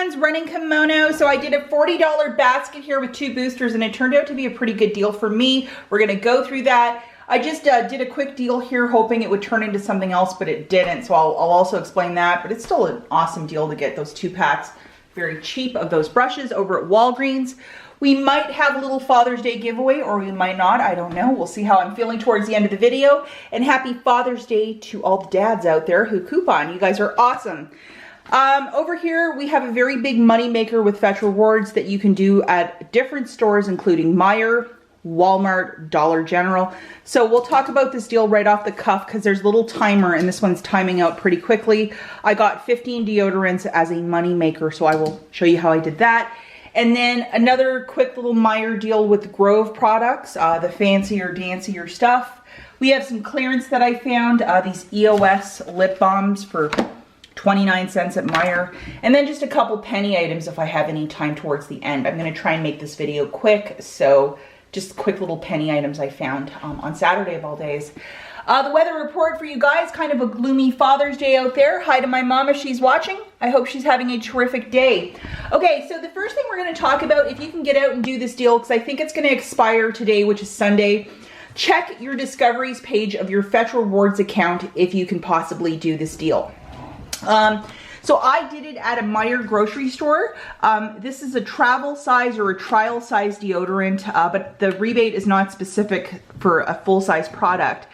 Hands running kimono. So I did a $40 basket here with 2 boosters, and it turned out to be a pretty good deal for me. We're gonna go through that. I just did a quick deal here hoping it would turn into something else, but it didn't. So I'll also explain that, but it's still an awesome deal to get those 2 packs, very cheap, of those brushes over at Walgreens. We might have a little Father's Day giveaway, or we might not. I don't know. We'll see how I'm feeling towards the end of the video. And happy Father's Day to all the dads out there who coupon. You guys are awesome. Over here, we have a very big money maker with Fetch Rewards that you can do at different stores, including Meijer, Walmart, Dollar General. So we'll talk about this deal right off the cuff because there's a little timer and this one's timing out pretty quickly. I got 15 deodorants as a money maker, so I will show you how I did that. And then another quick little Meijer deal with Grove products, the fancier, dancier stuff. We have some clearance that I found, these EOS lip balms for 29 cents at Meijer. And then just a couple penny items if I have any time towards the end. I'm gonna try and make this video quick, so just quick little penny items I found on Saturday of all days. The weather report for you guys, kind of a gloomy Father's Day out there. Hi to my mom if she's watching. I hope she's having a terrific day. Okay, so the first thing we're gonna talk about, if you can get out and do this deal, because I think it's gonna expire today, which is Sunday, check your discoveries page of your Fetch Rewards account if you can possibly do this deal. So I did it at a Meijer grocery store. This is a travel size or a trial size deodorant, but the rebate is not specific for a full size product.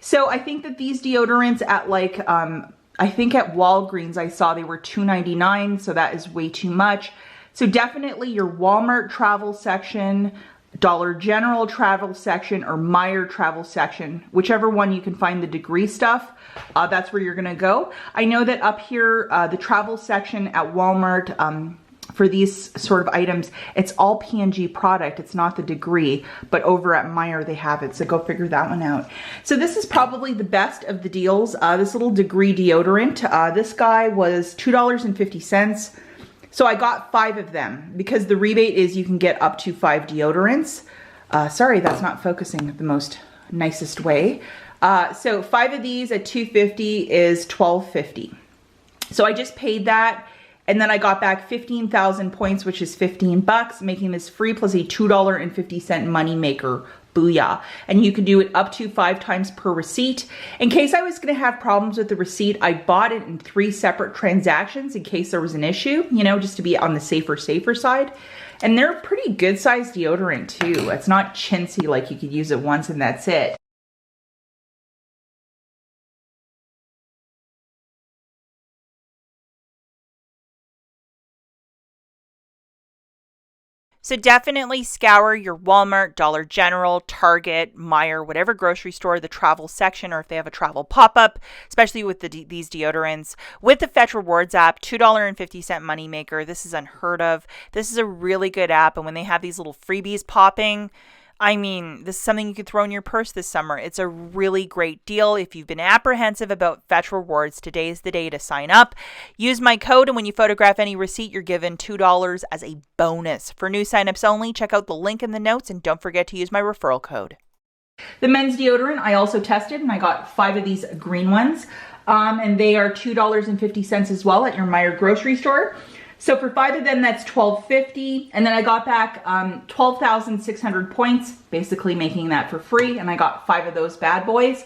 So I think that these deodorants at like, I think at Walgreens I saw they were $2.99, so that is way too much. So definitely your Walmart travel section, Dollar General travel section, or Meijer travel section, whichever one you can find the degree stuff, that's where you're gonna go. I know that up here, the travel section at Walmart, for these sort of items, it's all P&G product, it's not the degree, but over at Meijer they have it, so go figure that one out. So this is probably the best of the deals, this little degree deodorant. This guy was $2.50. So I got 5 of them because the rebate is you can get up to 5 deodorants. Sorry, that's not focusing the most nicest way. So 5 of these at $2.50 is $12.50. So I just paid that, and then I got back 15,000 points, which is 15 bucks, making this free plus a $2.50 money maker. Booyah. And you can do it up to 5 times per receipt. In case I was going to have problems with the receipt, I bought it in 3 separate transactions in case there was an issue, you know, just to be on the safer side. And they're pretty good sized deodorant too. It's not chintzy like you could use it once and that's it. So definitely scour your Walmart, Dollar General, Target, Meijer, whatever grocery store, the travel section, or if they have a travel pop-up, especially with these deodorants. With the Fetch Rewards app, $2.50 money maker. This is unheard of. This is a really good app, and when they have these little freebies popping, I mean, this is something you could throw in your purse this summer. It's a really great deal. If you've been apprehensive about Fetch Rewards, today is the day to sign up. Use my code, and when you photograph any receipt, you're given $2 as a bonus. For new signups only, check out the link in the notes, and don't forget to use my referral code. The men's deodorant I also tested, and I got 5 of these green ones, and they are $2.50 as well at your Meijer grocery store. So for 5 of them, that's $12.50. And then I got back 12,600 points, basically making that for free. And I got 5 of those bad boys.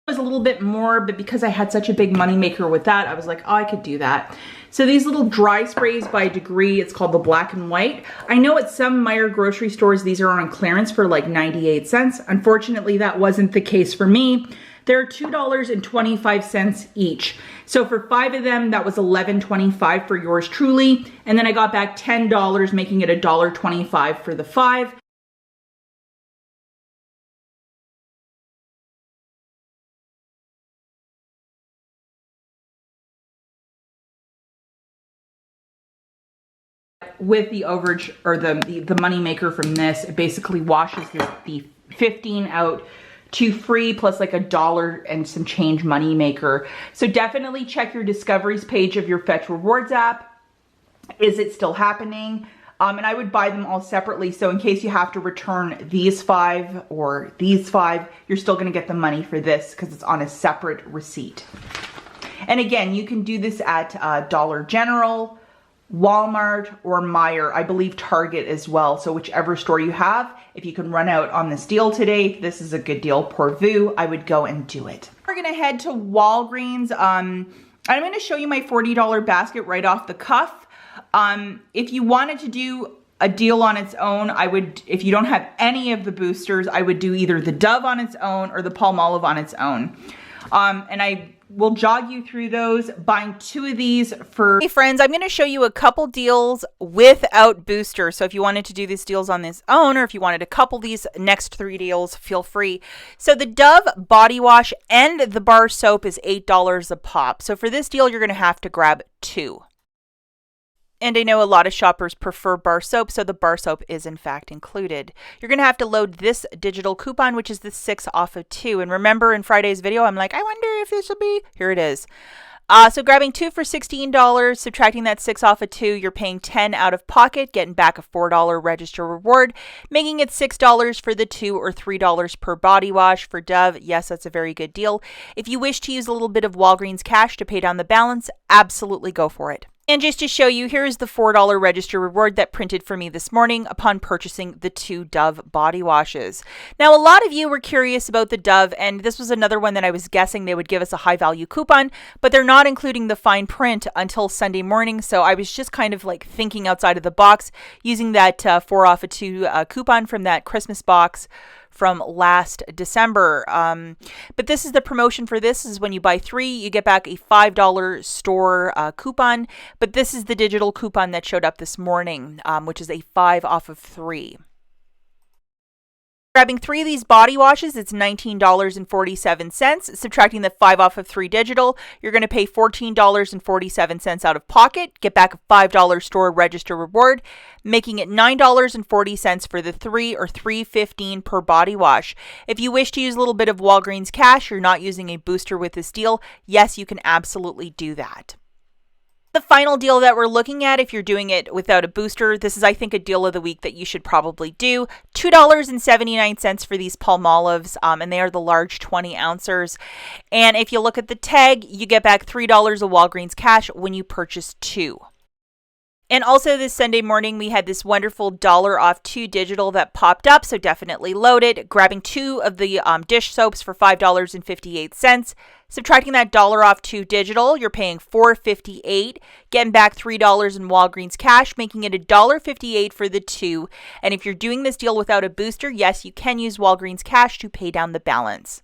Was a little bit more, but because I had such a big money maker with that, I was like, oh, I could do that. So these little dry sprays by Degree, it's called the black and white. I know at some Meijer grocery stores, these are on clearance for like 98 cents. Unfortunately, that wasn't the case for me. They're $2.25 each. So for 5 of them, that was $11.25 for yours truly. And then I got back $10, making it $1.25 for the 5. With the overage or the money maker from this, it basically washes the 15 out to free plus like $1 and some change money maker. So definitely check your discoveries page of your Fetch Rewards app. Is it still happening? And I would buy them all separately. So in case you have to return these 5 or these 5, you're still going to get the money for this because it's on a separate receipt. And again, you can do this at Dollar General, Walmart, or Meijer. I believe Target as well. So whichever store you have, if you can run out on this deal today, this is a good deal. Pourvu, I would go and do it. We're going to head to Walgreens. I'm going to show you my $40 basket right off the cuff. If you wanted to do a deal on its own, I would, if you don't have any of the boosters, I would do either the Dove on its own or the Palmolive on its own. And I will jog you through those, buying 2 of these for... Hey friends, I'm going to show you a couple deals without boosters. So if you wanted to do these deals on this own, or if you wanted to couple these next 3 deals, feel free. So the Dove body wash and the bar soap is $8 a pop. So for this deal, you're going to have to grab 2. And I know a lot of shoppers prefer bar soap, so the bar soap is in fact included. You're going to have to load this digital coupon, which is the 6 off of 2. And remember in Friday's video, I'm like, I wonder if this will be, here it is. So grabbing 2 for $16, subtracting that 6 off of 2, you're paying $10 out of pocket, getting back a $4 register reward, making it $6 for the 2 or $3 per body wash. For Dove, yes, that's a very good deal. If you wish to use a little bit of Walgreens cash to pay down the balance, absolutely go for it. And just to show you, here is the $4 register reward that printed for me this morning upon purchasing the 2 Dove body washes. Now, a lot of you were curious about the Dove, and this was another one that I was guessing they would give us a high value coupon, but they're not including the fine print until Sunday morning. So I was just kind of like thinking outside of the box, using that 4 off of 2 coupon from that Christmas box from last December. But this is the promotion for this. Is when you buy 3, you get back a $5 store coupon. But this is the digital coupon that showed up this morning, which is a 5 off of 3. Grabbing 3 of these body washes, it's $19.47. Subtracting the 5 off of 3 digital, you're going to pay $14.47 out of pocket, get back a $5 store register reward, making it $9.40 for the 3 or $3.15 per body wash. If you wish to use a little bit of Walgreens cash, you're not using a booster with this deal, yes, you can absolutely do that. The final deal that we're looking at, if you're doing it without a booster, this is, I think, a deal of the week that you should probably do. $2.79 for these Palmolives, and they are the large 20 ounces. And if you look at the tag, you get back $3 of Walgreens cash when you purchase 2. And also this Sunday morning, we had this wonderful $1 off 2 digital that popped up, so definitely load it. Grabbing 2 of the dish soaps for $5.58. Subtracting that $1 off 2 digital, you're paying $4.58, getting back $3 in Walgreens cash, making it $1.58 for the 2. And if you're doing this deal without a booster, yes, you can use Walgreens cash to pay down the balance.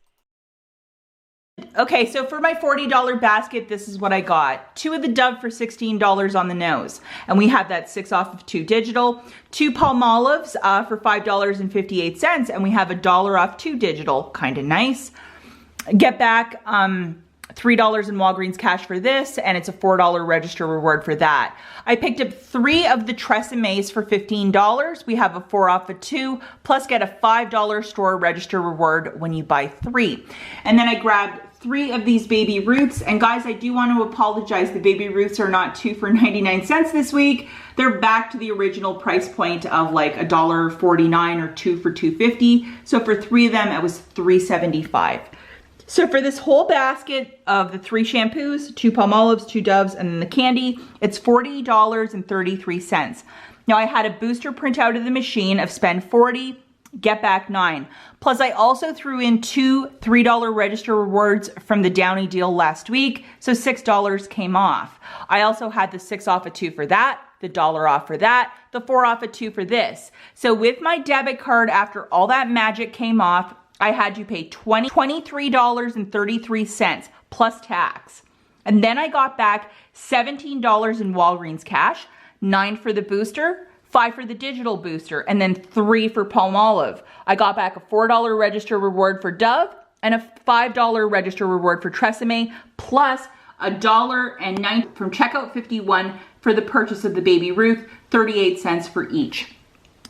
Okay, so for my $40 basket, this is what I got. 2 of the Dove for $16 on the nose. And we have that 6 off of 2 digital. 2 Palmolives for $5.58. And we have a $1 off 2 digital. Kind of nice. Get back $3 in Walgreens cash for this, and it's a $4 register reward for that. I picked up 3 of the Tresemes for $15. We have a 4 off of 2, plus get a $5 store register reward when you buy 3. And then I grabbed 3 of these Baby Roots. And guys, I do want to apologize. The Baby Roots are not 2 for 99 cents this week. They're back to the original price point of like $1.49 or 2 for $2.50. So for 3 of them, it was $3.75. So for this whole basket of the 3 shampoos, 2 Palmolives, 2 Doves, and then the candy, it's $40.33. Now I had a booster print out of the machine of spend 40, get back 9. Plus I also threw in 2 $3 register rewards from the Downy deal last week, so $6 came off. I also had the 6 off of 2 for that, the $1 off for that, the 4 off of 2 for this. So with my debit card, after all that magic came off, I had to pay $23.33 plus tax. And then I got back $17 in Walgreens cash, 9 for the booster, 5 for the digital booster, and then 3 for Palmolive. I got back a $4 register reward for Dove and a $5 register reward for Tresemme, plus $1.09 from checkout 51 for the purchase of the Baby Ruth, 38 cents for each.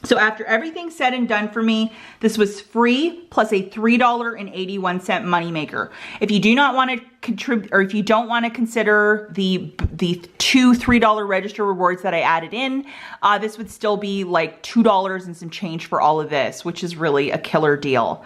So after everything's said and done for me, this was free plus a $3.81 moneymaker. If you do not want to contribute, or if you don't want to consider the two $3 register rewards that I added in, this would still be like $2 and some change for all of this, which is really a killer deal.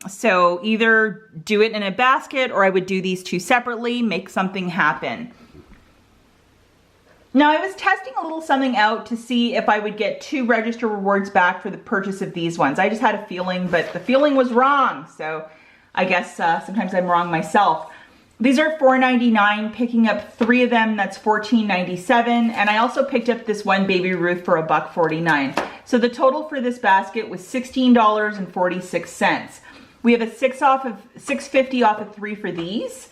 So either do it in a basket, or I would do these two separately, make something happen. Now, I was testing a little something out to see if I would get 2 register rewards back for the purchase of these ones. I just had a feeling, but the feeling was wrong. So I guess sometimes I'm wrong myself. These are $4.99, picking up 3 of them, that's $14.97. And I also picked up this one Baby Ruth for $1.49. So the total for this basket was $16.46. We have a $6.50 off of 3 for these.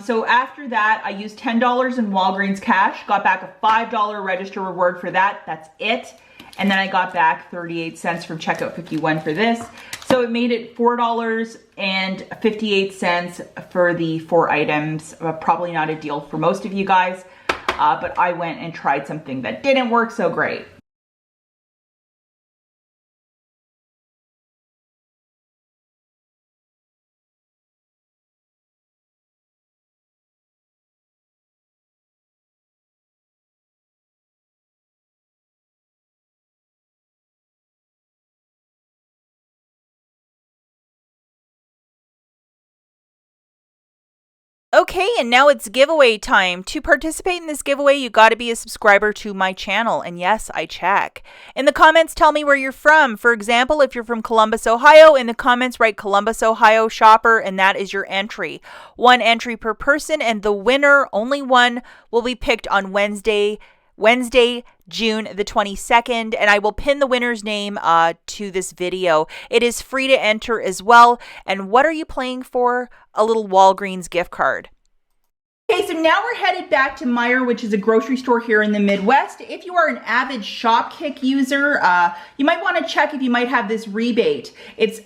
So after that, I used $10 in Walgreens cash, got back a $5 register reward for that. That's it. And then I got back 38 cents from checkout 51 for this. So it made it $4.58 for the 4 items. Probably not a deal for most of you guys, but I went and tried something that didn't work so great. Okay, and now it's giveaway time. To participate in this giveaway, you got to be a subscriber to my channel. And yes, I check. In the comments, tell me where you're from. For example, if you're from Columbus, Ohio, in the comments, write Columbus, Ohio shopper, and that is your entry. 1 entry per person, and the winner, only one, will be picked on Wednesday, June the 22nd, and I will pin the winner's name to this video. It is free to enter as well. And what are you playing for? A little Walgreens gift card. Okay, so now we're headed back to Meijer, which is a grocery store here in the Midwest. If you are an avid Shopkick user, you might want to check if you might have this rebate. It's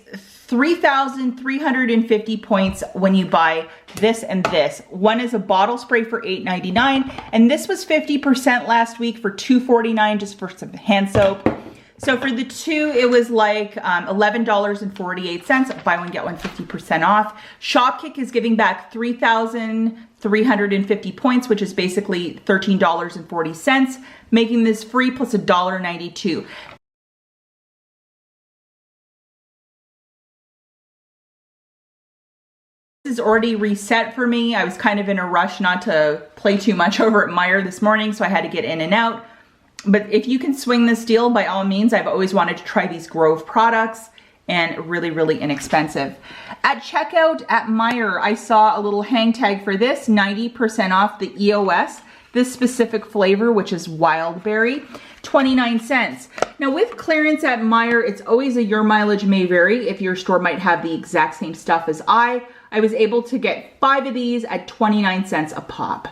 3,350 points when you buy this and this. One is a bottle spray for $8.99, and this was 50% last week for $2.49 just for some hand soap. So for the 2, it was like $11.48. Buy one, get one 50% off. Shopkick is giving back 3,350 points, which is basically $13.40, making this free plus $1.92. Is already reset for me. I was kind of in a rush not to play too much over at Meijer this morning, so I had to get in and out. But if you can swing this deal, by all means. I've always wanted to try these Grove products, and really, really inexpensive. At checkout at Meijer, I saw a little hang tag for this, 90% off the EOS, this specific flavor, which is wild berry, 29 cents. Now with clearance at Meijer, it's always a your mileage may vary. If your store might have the exact same stuff as I was able to get 5 of these at 29 cents a pop.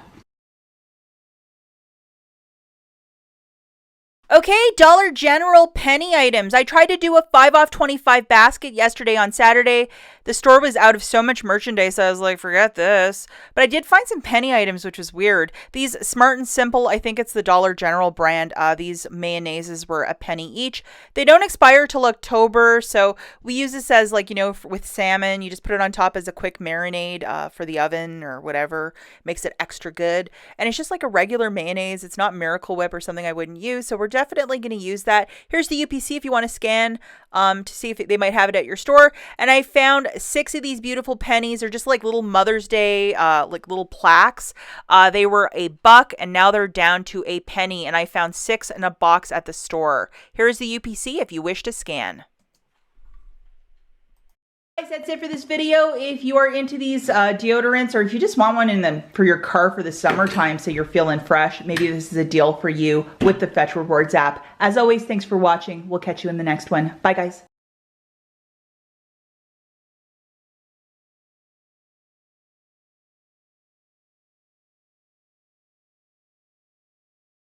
Okay, Dollar General penny items. I tried to do a 5 off 25 basket yesterday on Saturday. The store was out of so much merchandise, I was like, forget this. But I did find some penny items, which was weird. These Smart and Simple, I think it's the Dollar General brand. These mayonnaises were a penny each. They don't expire till October, so we use this as, like, you know, with salmon. You just put it on top as a quick marinade for the oven or whatever. Makes it extra good. And it's just like a regular mayonnaise. It's not Miracle Whip or something I wouldn't use, so we're definitely going to use that. Here's the UPC if you want to scan to see if they might have it at your store. And I found 6 of these beautiful pennies. They're just like little Mother's Day, like little plaques. They were $1 and now they're down to a penny. And I found 6 in a box at the store. Here's the UPC if you wish to scan. That's it for this video. If you are into these deodorants, or if you just want one for your car for the summertime so you're feeling fresh, maybe this is a deal for you with the Fetch Rewards app. As always, thanks for watching. We'll catch you in the next one. Bye, guys.